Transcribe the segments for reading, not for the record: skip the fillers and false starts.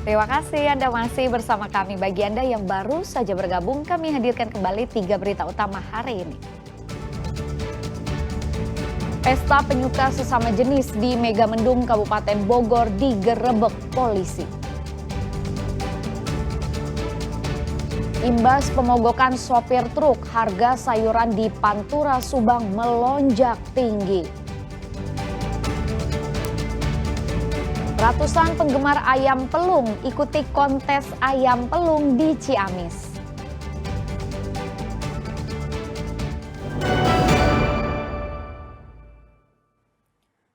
Terima kasih Anda masih bersama kami. Bagi Anda yang baru saja bergabung, kami hadirkan kembali 3 berita utama hari ini. Pesta penyuka sesama jenis di Megamendung, Kabupaten Bogor digerebek polisi. Imbas pemogokan sopir truk, harga sayuran di Pantura Subang melonjak tinggi. Ratusan penggemar ayam pelung ikuti kontes ayam pelung di Ciamis.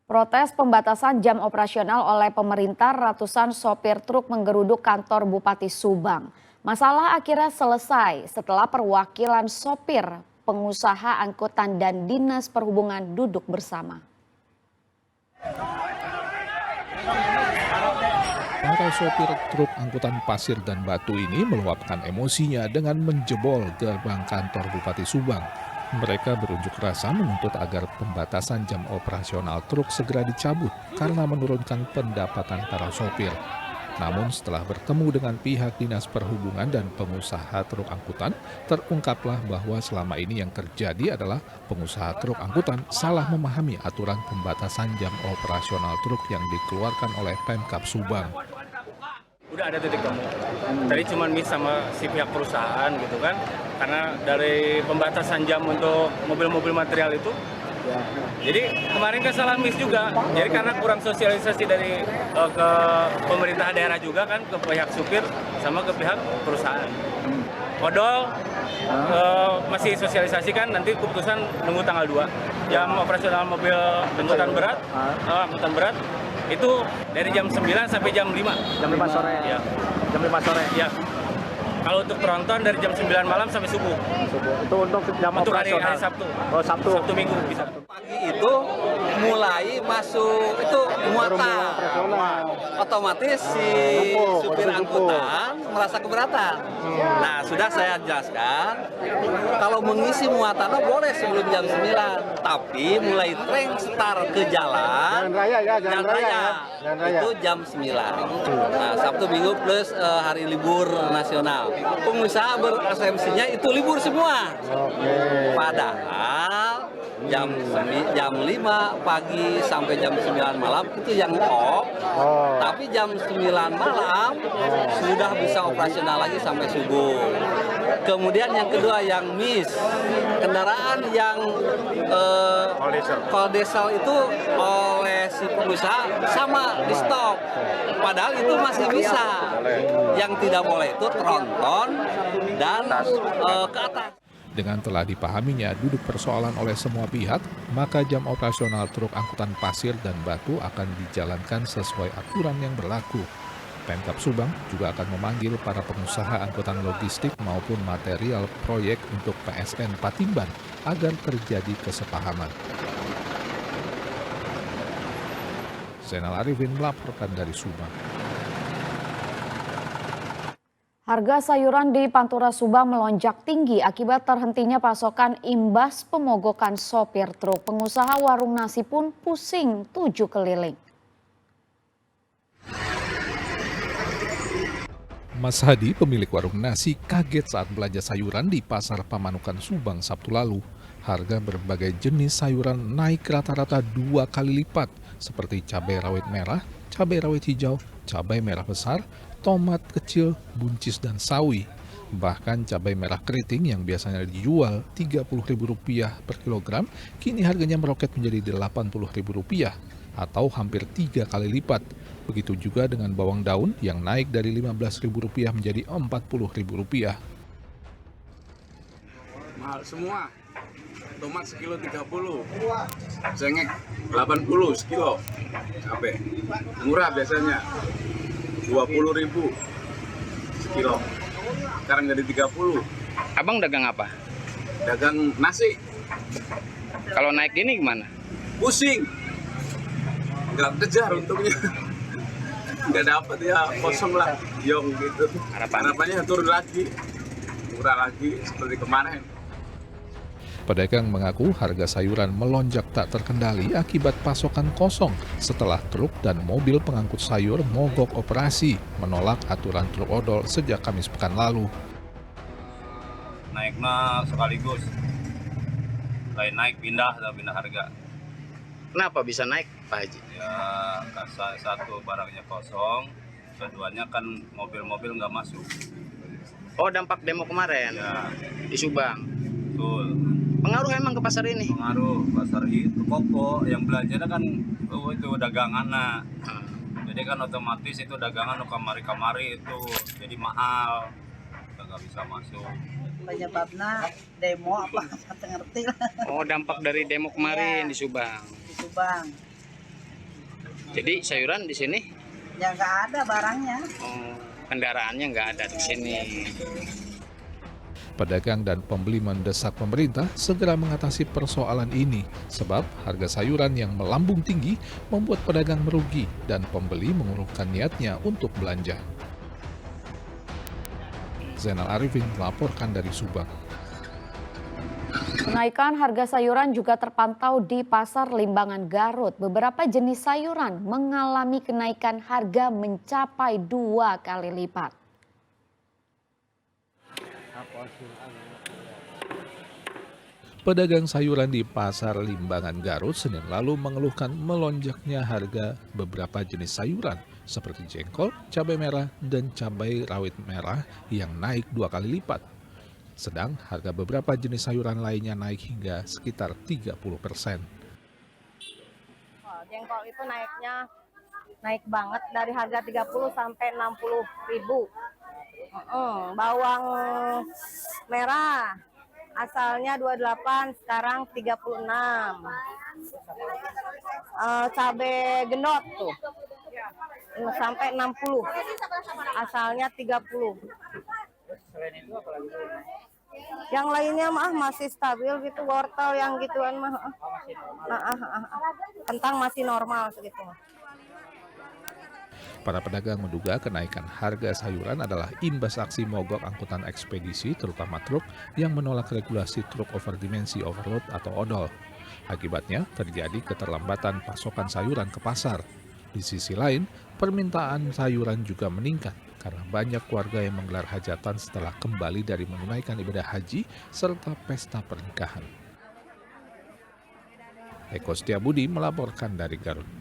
Protes pembatasan jam operasional oleh pemerintah, ratusan sopir truk menggeruduk kantor Bupati Subang. Masalah akhirnya selesai setelah perwakilan sopir, pengusaha angkutan dan Dinas Perhubungan duduk bersama. Para sopir truk angkutan pasir dan batu ini meluapkan emosinya dengan menjebol gerbang kantor Bupati Subang. Mereka berunjuk rasa menuntut agar pembatasan jam operasional truk segera dicabut karena menurunkan pendapatan para sopir. Namun setelah bertemu dengan pihak Dinas Perhubungan dan pengusaha truk angkutan, terungkaplah bahwa selama ini yang terjadi adalah pengusaha truk angkutan salah memahami aturan pembatasan jam operasional truk yang dikeluarkan oleh Pemkab Subang. Udah ada titik temu. Tadi cuma miss sama si pihak perusahaan gitu kan. Karena dari pembatasan jam untuk mobil-mobil material itu. Jadi kemarin kan salah miss juga. Jadi karena kurang sosialisasi dari ke pemerintah daerah juga kan, ke pihak supir sama ke pihak perusahaan. Odol masih sosialisasi kan, nanti keputusan nunggu tanggal 2. Jam operasional mobil angkutan berat itu dari jam 9 sampai jam 5. Jam 5 sore. Ya. Jam 5 sore. Ya. Kalau untuk tronton dari jam 9 malam sampai subuh. Itu untuk jam untuk operasional. hari Sabtu. Oh, Sabtu. Sabtu Minggu bisa. Pagi itu mulai masuk itu muatan. Otomatis si supir angkutan merasa keberatan. Nah, sudah saya jelaskan kalau mengisi muatan boleh sebelum jam 9, tapi mulai tren start ke jalan Jalan Raya. Itu jam 9. Nah, Sabtu Minggu plus hari libur nasional. Pengusaha berasumsinya itu libur semua. Padahal jam 5 pagi sampai jam 9 malam itu yang off. Tapi jam 9 malam sudah bisa operasional lagi sampai subuh. Kemudian yang kedua yang miss, kendaraan yang call diesel itu oleh si pengusaha sama di stop. Padahal itu masih bisa. Yang tidak boleh itu tronton dan ke atas. Dengan telah dipahaminya duduk persoalan oleh semua pihak, maka jam operasional truk angkutan pasir dan batu akan dijalankan sesuai aturan yang berlaku. Pemkab Subang juga akan memanggil para pengusaha angkutan logistik maupun material proyek untuk PSN Patimban agar terjadi kesepahaman. Zainal Arifin melaporkan dari Subang. Harga sayuran di Pantura Subang melonjak tinggi akibat terhentinya pasokan imbas pemogokan sopir truk. Pengusaha warung nasi pun pusing 7 keliling. Mas Hadi, pemilik warung nasi, kaget saat belanja sayuran di Pasar Pamanukan Subang Sabtu lalu. Harga berbagai jenis sayuran naik rata-rata 2 kali lipat, seperti cabai rawit merah, cabai rawit hijau, cabai merah besar, tomat kecil, buncis, dan sawi. Bahkan cabai merah keriting yang biasanya dijual Rp30.000 per kilogram, kini harganya meroket menjadi Rp80.000 atau hampir 3 kali lipat. Begitu juga dengan bawang daun yang naik dari Rp15.000 menjadi Rp40.000. Mahal semua. Tomat sekilo 30, cengkeh 80 sekilo, cabai murah biasanya 20.000 sekilo, sekarang jadi 30. Abang dagang apa? Dagang nasi. Kalau naik gini gimana? Pusing, nggak kejar untungnya, nggak dapat ya, kosong lah, yong gitu. Harapannya turun lagi, murah lagi seperti kemarin. Pedagang mengaku harga sayuran melonjak tak terkendali akibat pasokan kosong setelah truk dan mobil pengangkut sayur mogok operasi menolak aturan truk odol sejak Kamis pekan lalu. Naiknya sekaligus, lain naik pindah harga. Kenapa bisa naik, Pak Haji? Ya, satu barangnya kosong, keduanya kan mobil-mobil nggak masuk. Oh, dampak demo kemarin Ya, di Subang. betul. Pengaruh emang ke pasar ini? Pengaruh pasar itu koko yang belanjanya kan itu dagangan nah. Jadi kan otomatis itu dagangan kamari-kamari itu jadi mahal, nggak bisa masuk. Penyebabnya demo apa nggak ngerti lah Oh, dampak dari demo kemarin di Subang. di Subang. Jadi sayuran di sini, Ya nggak ada barangnya. oh, kendaraannya nggak ada di sini. Pedagang dan pembeli mendesak pemerintah segera mengatasi persoalan ini sebab harga sayuran yang melambung tinggi membuat pedagang merugi dan pembeli mengurungkan niatnya untuk belanja. Zainal Arifin melaporkan dari Subang. Kenaikan harga sayuran juga terpantau di Pasar Limbangan Garut. Beberapa jenis sayuran mengalami kenaikan harga mencapai 2 kali lipat. Pedagang sayuran di Pasar Limbangan Garut Senin lalu mengeluhkan melonjaknya harga beberapa jenis sayuran seperti jengkol, cabai merah, dan cabai rawit merah yang naik 2 kali lipat. Sedang harga beberapa jenis sayuran lainnya naik hingga sekitar 30%. Jengkol itu naik banget dari harga 30 sampai 60 ribu. Bawang merah asalnya 28, sekarang 36. Cabai gendot tuh sampai 60, asalnya 30. Yang lainnya mah masih stabil gitu, wortel yang gituan mah. Kentang masih normal segitu. Para pedagang menduga kenaikan harga sayuran adalah imbas aksi mogok angkutan ekspedisi terutama truk yang menolak regulasi truk overdimensi overload atau odol. Akibatnya terjadi keterlambatan pasokan sayuran ke pasar. Di sisi lain, permintaan sayuran juga meningkat karena banyak warga yang menggelar hajatan setelah kembali dari menunaikan ibadah haji serta pesta pernikahan. Eko Setiabudi melaporkan dari Garut.